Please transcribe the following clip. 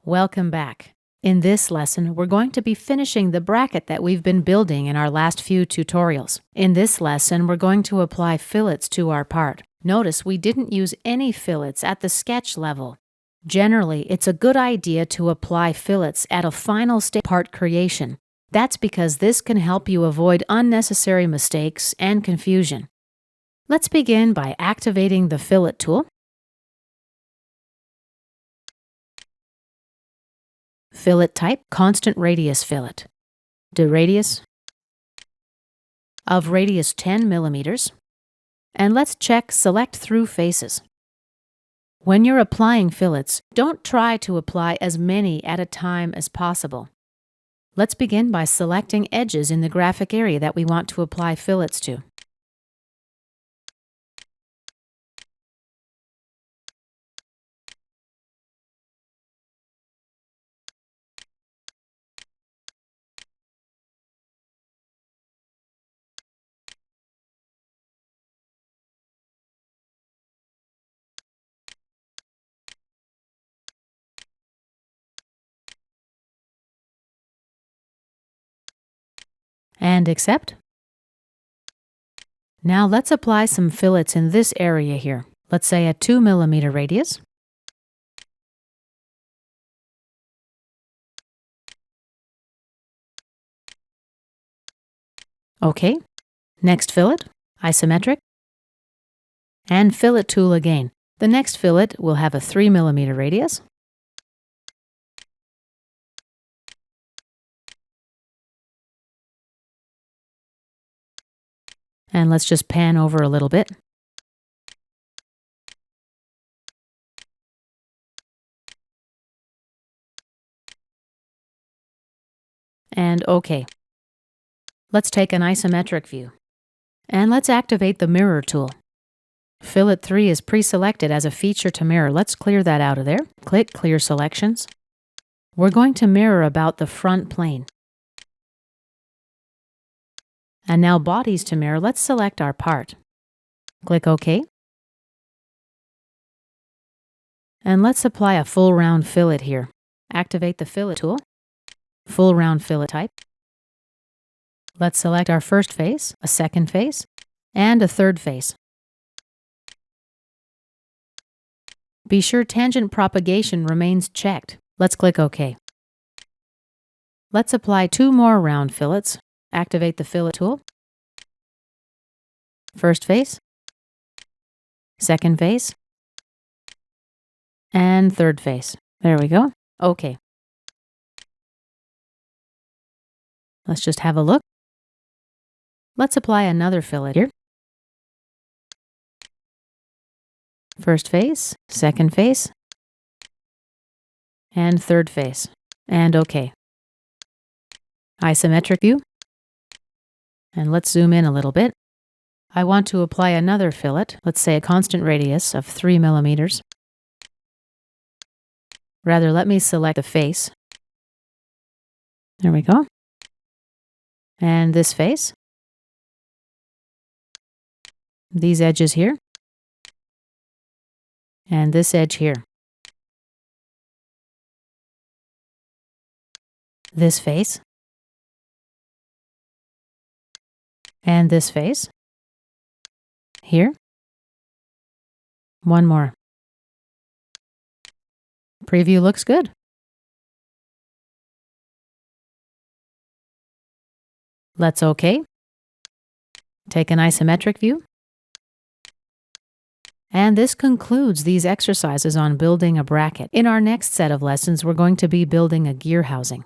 Welcome back. In this lesson, we're going to be finishing the bracket that we've been building in our last few tutorials. In this lesson, we're going to apply fillets to our part. Notice we didn't use any fillets at the sketch level. Generally, it's a good idea to apply fillets at a final stage part creation. That's because this can help you avoid unnecessary mistakes and confusion. Let's begin by activating the fillet tool. Fillet type, constant radius fillet. The radius of radius 10 millimeters. And let's check select through faces. When you're applying fillets, don't try to apply as many at a time as possible. Let's begin by selecting edges in the graphic area that we want to apply fillets to. And accept. Now let's apply some fillets in this area here. Let's say a 2 millimeter radius. Okay. Next fillet, isometric. And fillet tool again. The next fillet will have a 3 millimeter radius. And let's just pan over a little bit. And OK. Let's take an isometric view. And let's activate the mirror tool. Fillet 3 is pre-selected as a feature to mirror. Let's clear that out of there. Click Clear Selections. We're going to mirror about the front plane. And now bodies to mirror, let's select our part. Click OK. And let's apply a full round fillet here. Activate the fillet tool. Full round fillet type. Let's select our first face, a second face, and a third face. Be sure tangent propagation remains checked. Let's click OK. Let's apply 2 more round fillets. Activate the fillet tool. First face, second face, and third face. There we go. OK. Let's just have a look. Let's apply another fillet here. First face, second face, and third face. And OK. Isometric view. And let's zoom in a little bit. I want to apply another fillet, let's say a constant radius of 3 millimeters. Rather, let me select the face. There we go. And this face. These edges here. And this edge here. This face. And this face. Here. One more. Preview looks good. Let's OK. Take an isometric view. And this concludes these exercises on building a bracket. In our next set of lessons, we're going to be building a gear housing.